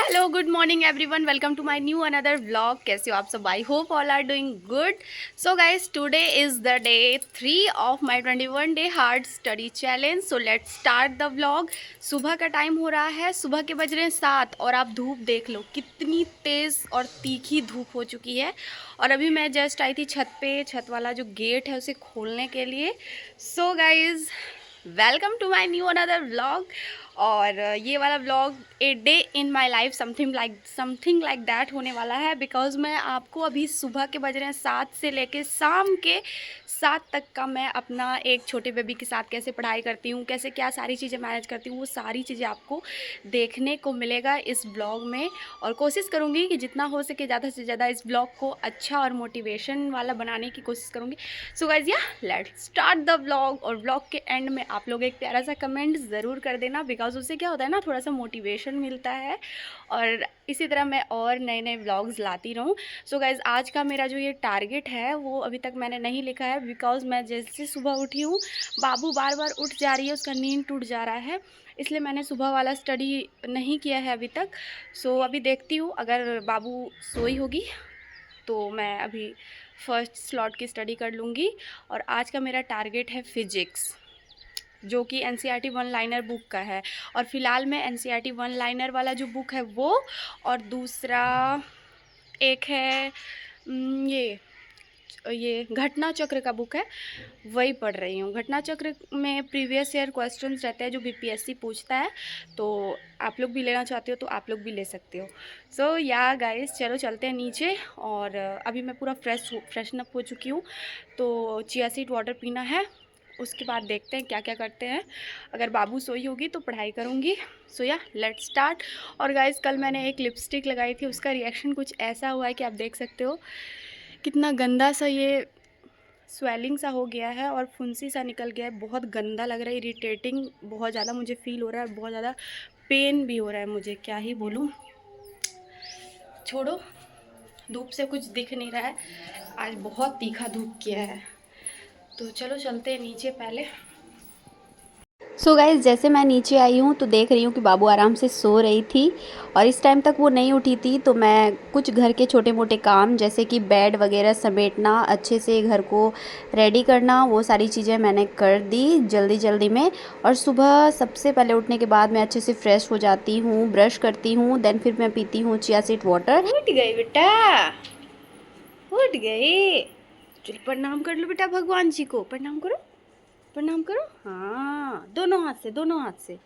Hello good morning everyone, welcome to my new another vlog. कैसे हो आप सब? I hope all are doing good. So guys, today is the day 3 of my 21 day hard study challenge. So let's start the vlog. सुबह का time हो रहा है, सुबह के बज रहे हैं 7 और आप धूप देख लो कितनी तेज़ और तीखी धूप हो चुकी है। और अभी मैं जस्ट आई थी छत पे, छत वाला जो गेट है उसे खोलने के लिए। So guys, welcome to my new another vlog. और ये वाला vlog a day in my life something like that होने वाला है। बिकॉज मैं आपको अभी सुबह के बज रहे हैं 7 से लेके शाम के 7 तक का मैं अपना एक छोटे बेबी के साथ कैसे पढ़ाई करती हूँ, कैसे क्या सारी चीज़ें मैनेज करती हूँ, वो सारी चीज़ें आपको देखने को मिलेगा इस ब्लॉग में। और कोशिश करूँगी कि जितना हो सके ज़्यादा से ज़्यादा इस ब्लॉग को अच्छा और मोटिवेशन वाला बनाने की कोशिश करूँगी। सो गाइज, या लेट्स स्टार्ट द व्लॉग। और व्लॉग के एंड में आप लोग एक प्यारा सा कमेंट ज़रूर कर देना, बिकॉज उससे क्या होता है ना, थोड़ा सा मोटिवेशन मिलता है। और इसी तरह मैं और नए नए व्लॉग्स लाती रहूँ। सो गाइज, आज का मेरा जो ये टारगेट है वो अभी तक मैंने नहीं लिखा है, बिकॉज मैं जैसे सुबह उठी हूँ बाबू बार बार उठ जा रही है, उसका नींद टूट जा रहा है, इसलिए मैंने सुबह वाला स्टडी नहीं किया है अभी तक। सो अभी देखती हूँ, अगर बाबू सोई होगी तो मैं अभी फर्स्ट स्लॉट की स्टडी कर लूँगी। और आज का मेरा टारगेट है फिजिक्स, जो कि एनसीईआरटी वन लाइनर बुक का है। और फिलहाल मैं एनसीईआरटी वन लाइनर वाला जो बुक है वो, और दूसरा एक है ये घटना चक्र का बुक है, वही पढ़ रही हूँ। घटना चक्र में प्रीवियस ईयर क्वेश्चंस रहते हैं जो बीपीएससी पूछता है, तो आप लोग भी लेना चाहते हो तो आप लोग भी ले सकते हो। सो या गाइस, चलो चलते हैं नीचे। और अभी मैं पूरा फ्रेशन अप हो चुकी हूँ, तो चिया सीड वाटर पीना है, उसके बाद देखते हैं क्या क्या करते हैं। अगर बाबू सोई होगी तो पढ़ाई करूँगी। सो या लेट्स स्टार्ट। और गाइस, कल मैंने एक लिपस्टिक लगाई थी, उसका रिएक्शन कुछ ऐसा हुआ है कि आप देख सकते हो कितना गंदा सा ये स्वेलिंग सा हो गया है और फुंसी सा निकल गया है। बहुत गंदा लग रहा है, इरिटेटिंग बहुत ज़्यादा मुझे फील हो रहा है, बहुत ज़्यादा पेन भी हो रहा है मुझे, क्या ही बोलूँ। छोड़ो, धूप से कुछ दिख नहीं रहा है, आज बहुत तीखा धूप किया है। तो चलो चलते हैं नीचे पहले। सो गाइज़, जैसे मैं नीचे आई हूँ तो देख रही हूँ कि बाबू आराम से सो रही थी और इस टाइम तक वो नहीं उठी थी। तो मैं कुछ घर के छोटे मोटे काम जैसे कि बेड वगैरह समेटना, अच्छे से घर को रेडी करना, वो सारी चीज़ें मैंने कर दी जल्दी जल्दी में। और सुबह सबसे पहले उठने के बाद मैं अच्छे से फ्रेश हो जाती हूँ, ब्रश करती हूँ, देन फिर मैं पीती हूँ चिया सीड वाटर। उठ गई बेटा, उठ गई। चल प्रणाम कर लो बेटा, भगवान जी को प्रणाम करो, प्रणाम करो। हाँ, दोनों हाथ से, दोनों हाथ से,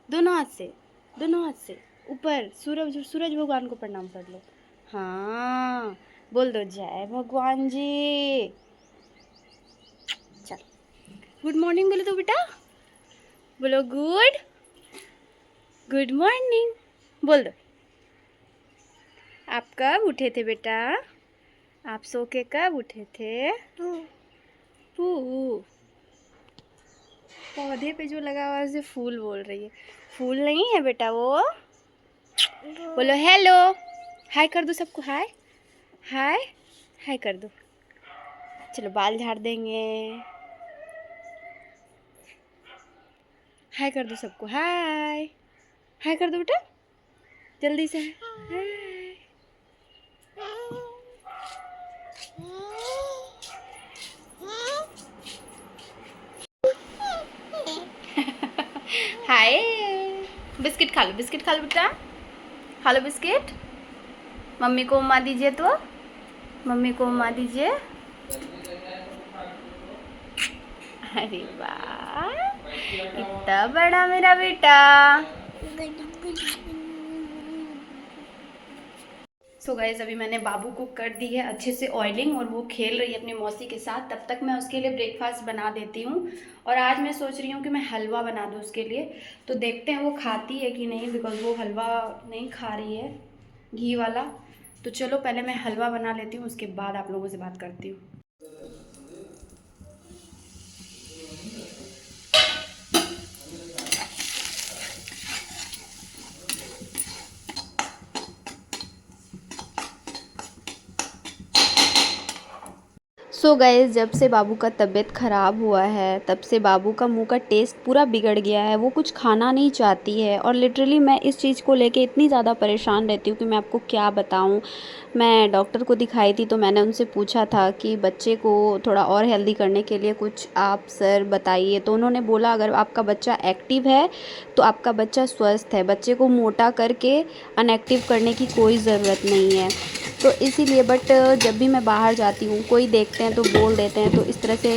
दोनों हाथ से, दोनों हाथ से ऊपर सूरज सूरज भगवान को प्रणाम कर लो। हाँ, बोल दो जय भगवान जी। चल, गुड मॉर्निंग बोलो तो बेटा, बोलो गुड गुड मॉर्निंग बोल दो। आप कब उठे थे बेटा? आप सो के कब उठे थे? पू पौधे पे जो लगा हुआ है उसे फूल बोल रही है। फूल नहीं है बेटा वो। बोलो हेलो, हाय कर दो सबको, हाय हाय हाय कर दो। चलो बाल झाड़ देंगे, हाय कर दो सबको, हाय हाय कर दो बेटा, जल्दी से हाय। हाय, बिस्किट खा लो, बिस्किट खा लो बेटा, खा लो बिस्किट। मम्मी को उम्मा दीजिए, तो मम्मी को उम्मा दीजिए। अरे वाह, इतना बड़ा मेरा बेटा। सो गाइज, अभी मैंने बाबू को कर दी है अच्छे से ऑयलिंग और वो खेल रही है अपनी मौसी के साथ। तब तक मैं उसके लिए ब्रेकफास्ट बना देती हूँ। और आज मैं सोच रही हूँ कि मैं हलवा बना दूँ उसके लिए। तो देखते हैं वो खाती है कि नहीं, बिकॉज वो हलवा नहीं खा रही है घी वाला। तो चलो पहले मैं हलवा बना लेती हूँ, उसके बाद आप लोगों से बात करती हूँ। सो गाइस, जब से बाबू का तबीयत ख़राब हुआ है तब से बाबू का मुंह का टेस्ट पूरा बिगड़ गया है। वो कुछ खाना नहीं चाहती है और लिटरली मैं इस चीज़ को लेके इतनी ज़्यादा परेशान रहती हूँ कि मैं आपको क्या बताऊँ। मैं डॉक्टर को दिखाई थी तो मैंने उनसे पूछा था कि बच्चे को थोड़ा और हेल्दी करने के लिए कुछ आप सर बताइए। तो उन्होंने बोला अगर आपका बच्चा एक्टिव है तो आपका बच्चा स्वस्थ है, बच्चे को मोटा करके अनएक्टिव करने की कोई ज़रूरत नहीं है। तो इसीलिए जब भी मैं बाहर जाती हूँ कोई देखते हैं तो बोल देते हैं, तो इस तरह से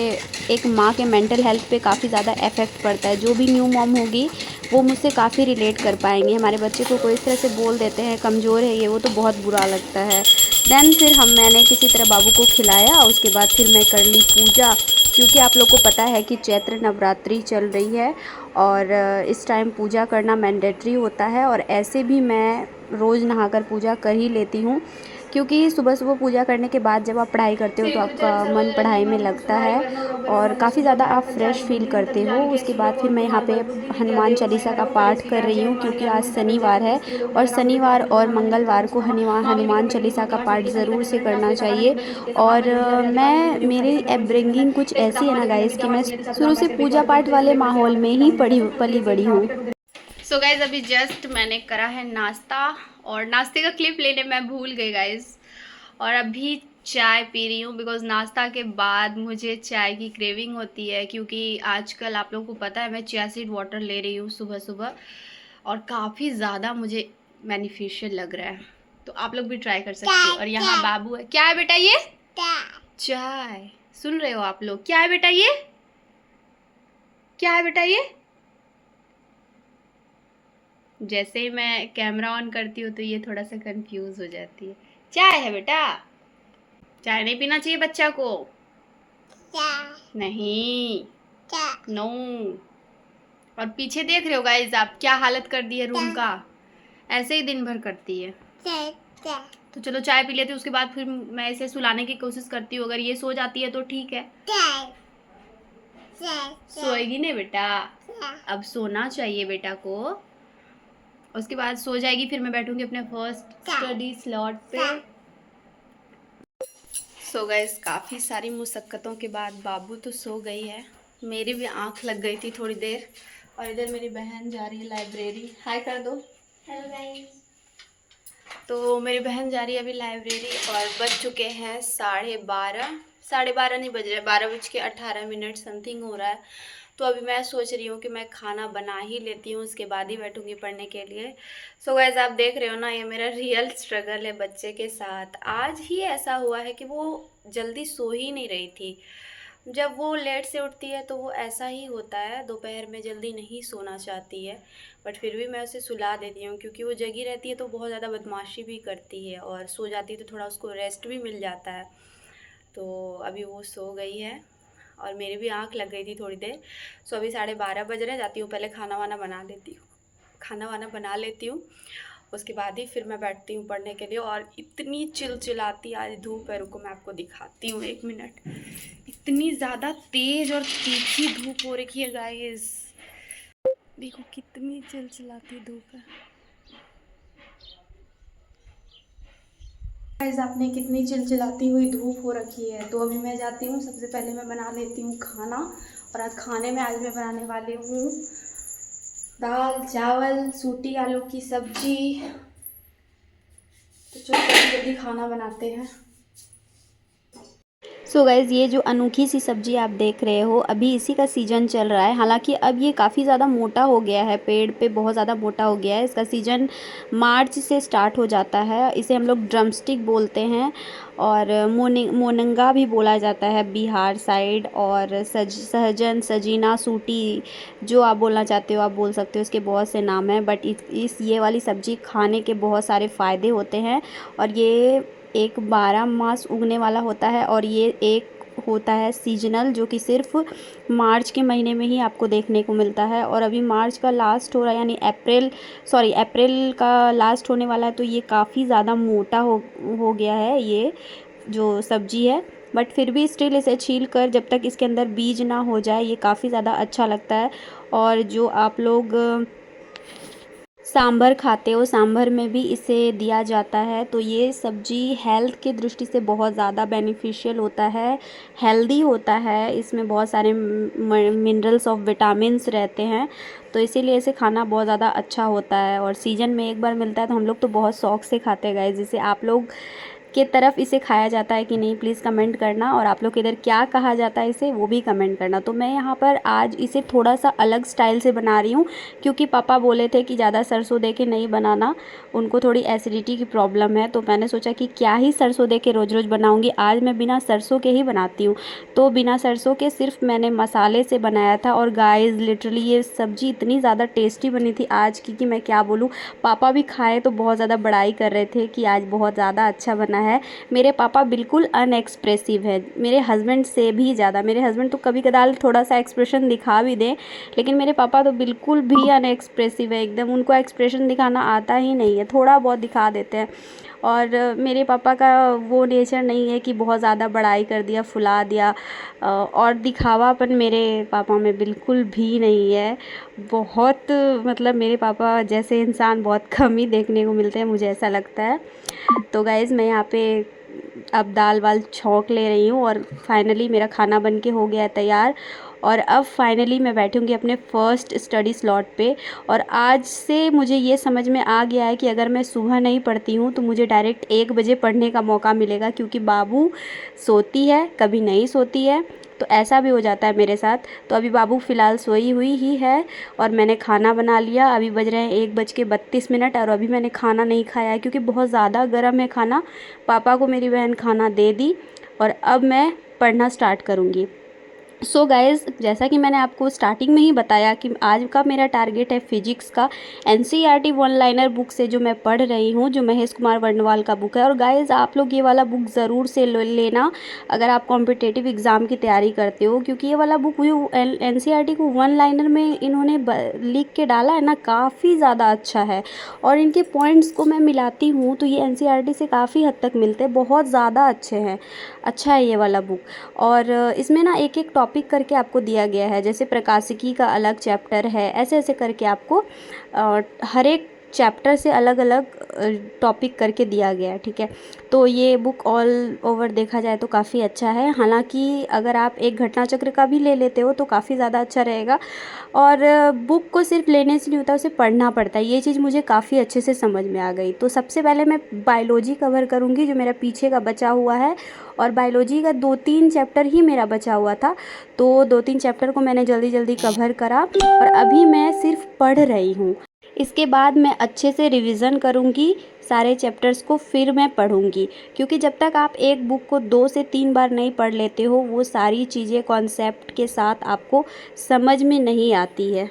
एक माँ के मेंटल हेल्थ पे काफ़ी ज़्यादा इफ़ेक्ट पड़ता है। जो भी न्यू मॉम होगी वो मुझसे काफ़ी रिलेट कर पाएंगे। हमारे बच्चे को कोई इस तरह से बोल देते हैं कमज़ोर है ये वो, तो बहुत बुरा लगता है। देन फिर मैंने किसी तरह बाबू को खिलाया, उसके बाद फिर मैं कर ली पूजा, क्योंकि आप लोग को पता है कि चैत्र नवरात्रि चल रही है और इस टाइम पूजा करना मैंडेटरी होता है। और ऐसे भी मैं रोज़ नहाकर पूजा कर ही लेती हूँ, क्योंकि सुबह सुबह पूजा करने के बाद जब आप पढ़ाई करते हो तो आपका मन पढ़ाई में लगता है और काफ़ी ज़्यादा आप फ्रेश फील करते हो। उसके बाद फिर मैं यहाँ पे हनुमान चालीसा का पाठ कर रही हूँ, क्योंकि आज शनिवार है और शनिवार और मंगलवार को हनुमान चालीसा का पाठ ज़रूर से करना चाहिए। और मैं मेरी अपब्रिंगिंग कुछ ऐसी है ना गाइस कि मैं शुरू से पूजा पाठ वाले माहौल में ही पली बड़ी हूँ। सो गाइज, अभी जस्ट मैंने करा है नाश्ता और नाश्ते का क्लिप लेने मैं भूल गई गाइज। और अभी चाय पी रही हूँ बिकॉज़ नाश्ता के बाद मुझे चाय की क्रेविंग होती है, क्योंकि आजकल आप लोगों को पता है मैं चिया सीड वाटर ले रही हूँ सुबह सुबह और काफ़ी ज़्यादा मुझे बेनिफिशियल लग रहा है। तो आप लोग भी ट्राई कर सकते हो। और यहाँ बाबू है। क्या है बेटा ये? चाय। सुन रहे हो आप लोग? क्या है बेटा ये? क्या है बेटा ये? जैसे ही मैं कैमरा ऑन करती हूँ तो ये थोड़ा सा कंफ्यूज हो जाती है। चाय है बेटा? चाय नहीं पीना चाहिए बच्चा को। नहीं, नो। और पीछे देख रहे हो गाइस आप क्या हालत कर दी है रूम का। ऐसे ही दिन भर करती है। तो चलो चाय पी लेते, उसके बाद फिर मैं इसे सुलाने की कोशिश करती हूँ। अगर ये सो जाती है तो ठीक है। सोएगी नहीं बेटा? अब सोना चाहिए बेटा को। उसके बाद सो जाएगी, फिर मैं बैठूंगी अपने फर्स्ट स्टडी स्लॉट पे। सो गाइस, काफ़ी सारी मुशक्क़तों के बाद बाबू तो सो गई है। मेरी भी आंख लग गई थी थोड़ी देर। और इधर मेरी बहन जा रही है लाइब्रेरी। हाय कर दो। Hello guys. तो मेरी बहन जा रही है अभी लाइब्रेरी और बज चुके हैं 12:30। 12:30 नहीं बज रहे, 12:18 समथिंग हो रहा है। तो अभी मैं सोच रही हूँ कि मैं खाना बना ही लेती हूँ, उसके बाद ही बैठूँगी पढ़ने के लिए। सो गाइस, आप देख रहे हो ना, ये मेरा रियल स्ट्रगल है बच्चे के साथ। आज ही ऐसा हुआ है कि वो जल्दी सो ही नहीं रही थी। जब वो लेट से उठती है तो वो ऐसा ही होता है, दोपहर में जल्दी नहीं सोना चाहती है। बट फिर भी मैं उसे सुला देती हूँ, क्योंकि वो जगी रहती है तो बहुत ज़्यादा बदमाशी भी करती है और सो जाती है तो थोड़ा उसको रेस्ट भी मिल जाता है। तो अभी वो सो गई है और मेरी भी आँख लग गई थी थोड़ी देर। सो अभी 12:30 बज रहे, जाती हूँ पहले खाना वाना बना लेती हूँ। खाना वाना बना लेती हूँ, उसके बाद ही फिर मैं बैठती हूँ पढ़ने के लिए। और इतनी चिलचिलाती आज धूप है, रुको मैं आपको दिखाती हूँ 1 मिनट। इतनी ज़्यादा तेज़ और तीखी धूप हो रखी है गाइस, देखो कितनी चिलचिलाती धूप है। गाइस, आपने कितनी चिलचिलाती हुई धूप हो रखी है। तो अभी मैं जाती हूँ, सबसे पहले मैं बना लेती हूँ खाना। और आज खाने में मैं बनाने वाली हूँ दाल चावल सूटी आलू की सब्जी। तो चलो जल्दी जल्दी खाना बनाते हैं। सो गाइज़, ये जो अनोखी सी सब्ज़ी आप देख रहे हो, अभी इसी का सीज़न चल रहा है। हालांकि अब ये काफ़ी ज़्यादा मोटा हो गया है, पेड़ पे बहुत ज़्यादा मोटा हो गया है। इसका सीज़न मार्च से स्टार्ट हो जाता है। इसे हम लोग ड्रमस्टिक बोलते हैं और मोनंगा भी बोला जाता है बिहार साइड। और सहजन सजीना सूटी, जो आप बोलना चाहते हो आप बोल सकते हो, इसके बहुत से नाम हैं। बट ये वाली सब्ज़ी खाने के बहुत सारे फ़ायदे होते हैं। और ये एक 12 मास उगने वाला होता है और ये एक होता है सीजनल, जो कि सिर्फ मार्च के महीने में ही आपको देखने को मिलता है। और अभी मार्च का लास्ट हो रहा है, यानी अप्रैल का लास्ट होने वाला है। तो ये काफ़ी ज़्यादा मोटा हो गया है ये जो सब्ज़ी है। बट फिर भी स्टिल इसे छील कर जब तक इसके अंदर बीज ना हो जाए, ये काफ़ी ज़्यादा अच्छा लगता है। और जो आप लोग सांभर खाते हो, सांभर में भी इसे दिया जाता है। तो ये सब्ज़ी हेल्थ की दृष्टि से बहुत ज़्यादा बेनिफिशियल होता है, हेल्दी होता है। इसमें बहुत सारे मिनरल्स और विटामिन्स रहते हैं, तो इसीलिए इसे खाना बहुत ज़्यादा अच्छा होता है। और सीज़न में एक बार मिलता है तो हम लोग तो बहुत शौक से खाते हैं गाइस। जिसे आप लोग के तरफ इसे खाया जाता है कि नहीं, प्लीज़ कमेंट करना। और आप लोग के इधर क्या कहा जाता है इसे, वो भी कमेंट करना। तो मैं यहाँ पर आज इसे थोड़ा सा अलग स्टाइल से बना रही हूँ, क्योंकि पापा बोले थे कि ज़्यादा सरसों दे के नहीं बनाना, उनको थोड़ी एसिडिटी की प्रॉब्लम है। तो मैंने सोचा कि क्या ही सरसों दे के रोज़ रोज़ बनाऊँगी, आज मैं बिना सरसों के ही बनाती हूँ। तो बिना सरसों के सिर्फ मैंने मसाले से बनाया था। और गाइस लिटरली ये सब्ज़ी इतनी ज़्यादा टेस्टी बनी थी आज की कि मैं क्या बोलूँ। पापा भी खाए तो बहुत ज़्यादा बड़ाई कर रहे थे कि आज बहुत ज़्यादा अच्छा बना है। मेरे पापा बिल्कुल अनएक्सप्रेसिव है, मेरे हस्बैंड से भी ज़्यादा। मेरे हस्बैंड तो कभी कदार थोड़ा सा एक्सप्रेशन दिखा भी दें, लेकिन मेरे पापा तो बिल्कुल भी अनएक्सप्रेसिव है एकदम। उनको एक्सप्रेशन दिखाना आता ही नहीं है, थोड़ा बहुत दिखा देते हैं। और मेरे पापा का वो नेचर नहीं है कि बहुत ज़्यादा बड़ाई कर दिया, फुला दिया। और दिखावापन मेरे पापा में बिल्कुल भी नहीं है। बहुत मतलब मेरे पापा जैसे इंसान बहुत कम ही देखने को मिलते हैं, मुझे ऐसा लगता है। तो गाइज़ मैं यहाँ पे अब दाल वाल छौंक ले रही हूँ और फाइनली मेरा खाना बन के हो गया है तैयार। और अब फाइनली मैं बैठूँगी अपने फ़र्स्ट स्टडी स्लॉट पे। और आज से मुझे ये समझ में आ गया है कि अगर मैं सुबह नहीं पढ़ती हूँ तो मुझे डायरेक्ट 1 बजे पढ़ने का मौका मिलेगा, क्योंकि बाबू सोती है, कभी नहीं सोती है। तो ऐसा भी हो जाता है मेरे साथ। तो अभी बाबू फ़िलहाल सोई हुई ही है और मैंने खाना बना लिया। अभी बज रहे हैं 1:32 और अभी मैंने खाना नहीं खाया है, क्योंकि बहुत ज़्यादा गर्म है खाना। पापा को मेरी बहन खाना दे दी और अब मैं पढ़ना स्टार्ट करूँगी। सो गाइज़, जैसा कि मैंने आपको स्टार्टिंग में ही बताया कि आज का मेरा टारगेट है फिजिक्स का। एनसीईआरटी वन लाइनर बुक से जो मैं पढ़ रही हूँ, जो महेश कुमार वर्णवाल का बुक है। और गाइज़ आप लोग ये वाला बुक ज़रूर से लेना अगर आप कॉम्पिटिटिव एग्ज़ाम की तैयारी करते हो, क्योंकि ये वाला बुक एनसीईआरटी को वन लाइनर में इन्होंने लिख के डाला है ना, काफ़ी ज़्यादा अच्छा है। और इनके पॉइंट्स को मैं मिलाती हूँ तो ये एनसीईआरटी से काफ़ी हद तक मिलते हैं, बहुत ज़्यादा अच्छे हैं। अच्छा है ये वाला बुक। और इसमें ना एक एक टॉपिक करके आपको दिया गया है, जैसे प्रकाशिकी का अलग चैप्टर है, ऐसे ऐसे करके आपको हर एक चैप्टर से अलग अलग टॉपिक करके दिया गया है, ठीक है। तो ये बुक ऑल ओवर देखा जाए तो काफ़ी अच्छा है। हालांकि अगर आप एक घटना चक्र का भी ले लेते हो तो काफ़ी ज़्यादा अच्छा रहेगा। और बुक को सिर्फ लेने से नहीं होता, उसे पढ़ना पड़ता है। ये चीज़ मुझे काफ़ी अच्छे से समझ में आ गई। तो सबसे पहले मैं बायोलॉजी कवर करूँगी, जो मेरा पीछे का बचा हुआ है। और बायोलॉजी का 2-3 चैप्टर ही मेरा बचा हुआ था, तो 2-3 चैप्टर को मैंने जल्दी जल्दी कवर करा और अभी मैं सिर्फ पढ़ रही हूँ। इसके बाद मैं अच्छे से रिवीज़न करूँगी सारे चैप्टर्स को, फिर मैं पढ़ूँगी। क्योंकि जब तक आप एक बुक को 2 से 3 बार नहीं पढ़ लेते हो, वो सारी चीज़ें कॉन्सेप्ट के साथ आपको समझ में नहीं आती है।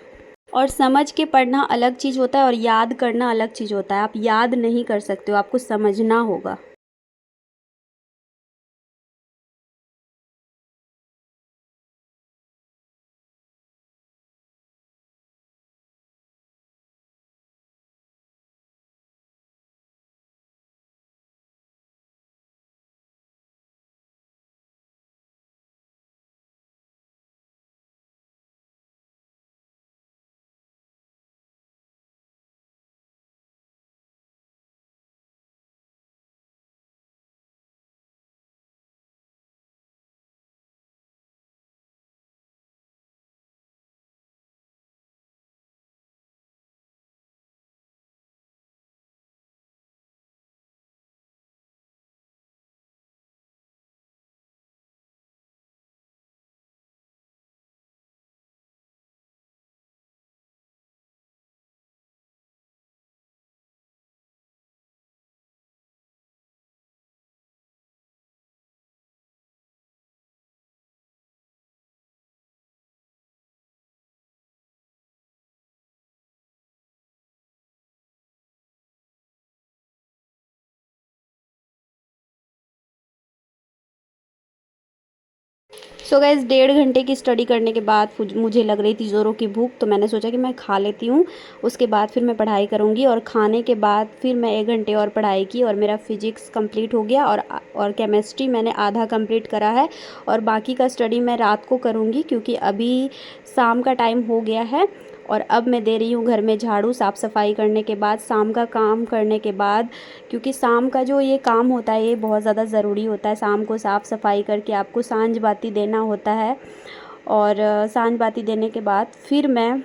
और समझ के पढ़ना अलग चीज़ होता है और याद करना अलग चीज़ होता है। आप याद नहीं कर सकते हो, आपको समझना होगा। सो गाइज़ 1.5 घंटे की स्टडी करने के बाद मुझे लग रही थी ज़ोरों की भूख, तो मैंने सोचा कि मैं खा लेती हूँ, उसके बाद फिर मैं पढ़ाई करूँगी। और खाने के बाद फिर मैं 1 घंटे और पढ़ाई की और मेरा फिजिक्स कंप्लीट हो गया। और केमिस्ट्री मैंने आधा कंप्लीट करा है और बाकी का स्टडी मैं रात को करूँगी, क्योंकि अभी शाम का टाइम हो गया है और अब मैं दे रही हूँ घर में झाड़ू, साफ़ सफाई करने के बाद, शाम का काम करने के बाद, क्योंकि शाम का जो ये काम होता है ये बहुत ज़्यादा ज़रूरी होता है। शाम को साफ़ सफाई करके आपको सांझ बाती देना होता है, और सांझ बाती देने के बाद फिर मैं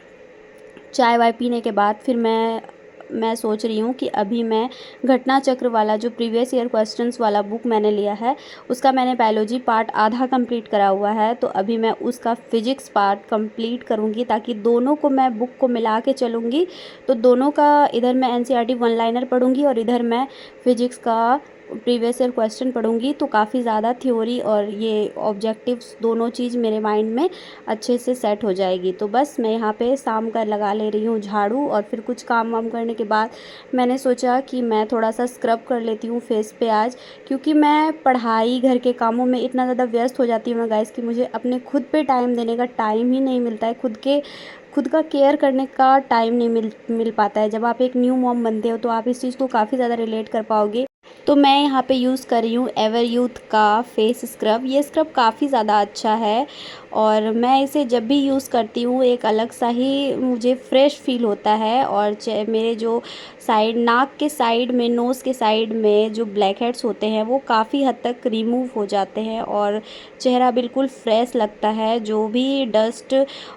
चाय वाय पीने के बाद फिर मैं सोच रही हूँ कि अभी मैं घटना चक्र वाला जो प्रीवियस ईयर क्वेश्चंस वाला बुक मैंने लिया है, उसका मैंने बायोलॉजी पार्ट आधा कंप्लीट करा हुआ है, तो अभी मैं उसका फिजिक्स पार्ट कंप्लीट करूँगी, ताकि दोनों को मैं बुक को मिला के चलूँगी। तो दोनों का इधर मैं एनसीईआरटी वन लाइनर पढ़ूँगी और इधर मैं फिजिक्स का प्रीवियस ईयर क्वेश्चन पढ़ूँगी, तो काफ़ी ज़्यादा थ्योरी और ये ऑब्जेक्टिव्स दोनों चीज़ मेरे माइंड में अच्छे से सेट हो जाएगी। तो बस मैं यहाँ पे शाम का लगा ले रही हूँ झाड़ू, और फिर कुछ काम वाम करने के बाद मैंने सोचा कि मैं थोड़ा सा स्क्रब कर लेती हूँ फेस पे आज, क्योंकि मैं पढ़ाई घर के कामों में इतना ज़्यादा व्यस्त हो जाती हूँ ना गाइस, कि मुझे अपने खुद पे टाइम देने का टाइम ही नहीं मिलता है, खुद का केयर करने का टाइम नहीं मिल पाता है। जब आप एक न्यू मॉम बनते हो तो आप इस चीज़ को काफ़ी ज़्यादा रिलेट कर पाओगे। तो मैं यहाँ पे यूज़ कर रही हूँ एवर यूथ का फेस स्क्रब। ये स्क्रब काफ़ी ज़्यादा अच्छा है, और मैं इसे जब भी यूज़ करती हूँ एक अलग सा ही मुझे फ्रेश फील होता है, और मेरे जो साइड नाक के साइड में, नोज़ के साइड में जो ब्लैक हेड्स होते हैं वो काफ़ी हद तक रिमूव हो जाते हैं, और चेहरा बिल्कुल फ्रेश लगता है। जो भी डस्ट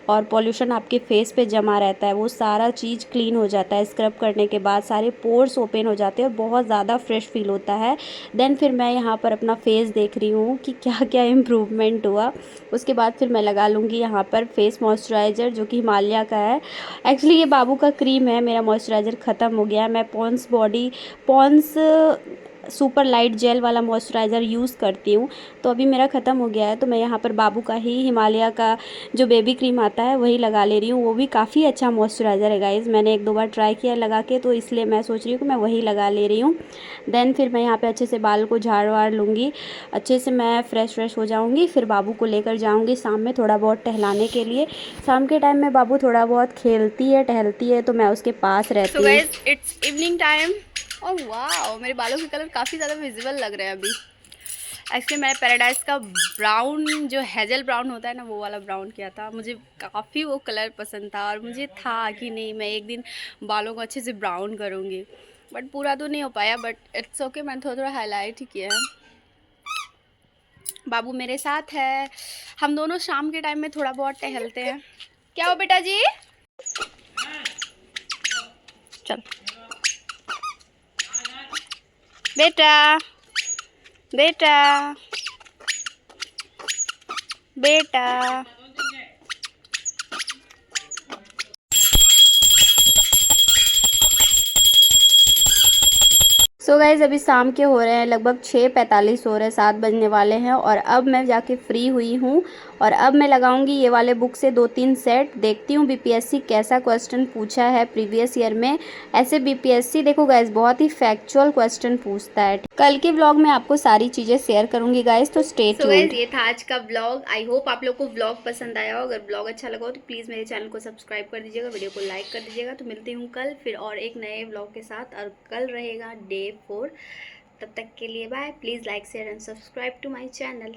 और पॉल्यूशन आपके फेस पे जमा रहता है वो सारा चीज़ क्लीन हो जाता है स्क्रब करने के बाद, सारे पोर्स ओपन हो जाते हैं और बहुत ज़्यादा फ्रेश फील होता है। देन फिर मैं यहाँ पर अपना फेस देख रही हूँ कि क्या क्या इम्प्रूवमेंट हुआ। उसके बाद फिर मैं लगा लूँगी यहाँ पर फेस मॉइस्चराइज़र, जो कि हिमालय का है। एक्चुअली ये बाबू का क्रीम है, मेरा मॉइस्चराइज़र ख़त्म हो गया है। मैं पॉन्स सुपर लाइट जेल वाला मॉइस्चराइज़र यूज़ करती हूँ, तो अभी मेरा ख़त्म हो गया है, तो मैं यहाँ पर बाबू का ही हिमालय का जो बेबी क्रीम आता है वही लगा ले रही हूँ। वो भी काफ़ी अच्छा मॉइस्चराइज़र है गाइज़, मैंने एक दो बार ट्राई किया लगा के, तो इसलिए मैं सोच रही हूँ कि मैं वही लगा ले रही हूँ। देन फिर मैं यहाँ पे अच्छे से बाल को झाड़ वाड़ लूँगी, अच्छे से मैं फ्रेश हो जाऊँगी। फिर बाबू को लेकर जाऊँगी शाम में थोड़ा बहुत टहलाने के लिए। शाम के टाइम में बाबू थोड़ा बहुत खेलती है, टहलती है, तो मैं उसके पास रहती हूँ। So guys, it's evening time. Oh wow, मेरे बालों के कलर काफ़ी ज़्यादा विजिबल लग रहे हैं अभी। एक्चुअली मैं पैराडाइज का ब्राउन, जो हेजल ब्राउन होता है ना, वो वाला ब्राउन किया था। मुझे काफ़ी वो कलर पसंद था, और मुझे था कि नहीं मैं एक दिन बालों को अच्छे से ब्राउन करूँगी, बट पूरा तो नहीं हो पाया, बट इट्स ओके, मैंने थोड़ा थोड़ा हाईलाइट ही किया है। बाबू मेरे साथ है, हम दोनों शाम के टाइम में थोड़ा बहुत टहलते हैं। क्या हो बेटा जी? चल बेटा, बेटा, बेटा। सो गाइज़, अभी शाम के हो रहे हैं लगभग 6:45 हो रहे हैं, 7 बजने वाले हैं, और अब मैं जाके फ्री हुई हूँ, और अब मैं लगाऊंगी ये वाले बुक से 2-3 सेट। देखती हूँ बीपीएससी कैसा क्वेश्चन पूछा है प्रीवियस ईयर में। ऐसे बीपीएससी देखो गाइज़ बहुत ही फैक्चुअल क्वेश्चन पूछता है। कल के व्लॉग में आपको सारी चीज़ें शेयर करूँगी गाइज़, तो स्टे ट्यून्ड। सो गाइज़, ये था आज का व्लॉग। आई होप आप लोग को व्लॉग पसंद आया हो। अगर व्लॉग अच्छा लगा हो तो प्लीज़ मेरे चैनल को सब्सक्राइब कर दीजिएगा, वीडियो को लाइक कर दीजिएगा। तो मिलती हूँ कल फिर और एक नए व्लॉग के साथ, और कल रहेगा डे 4। तब तक के लिए bye. Please like share and subscribe to my channel.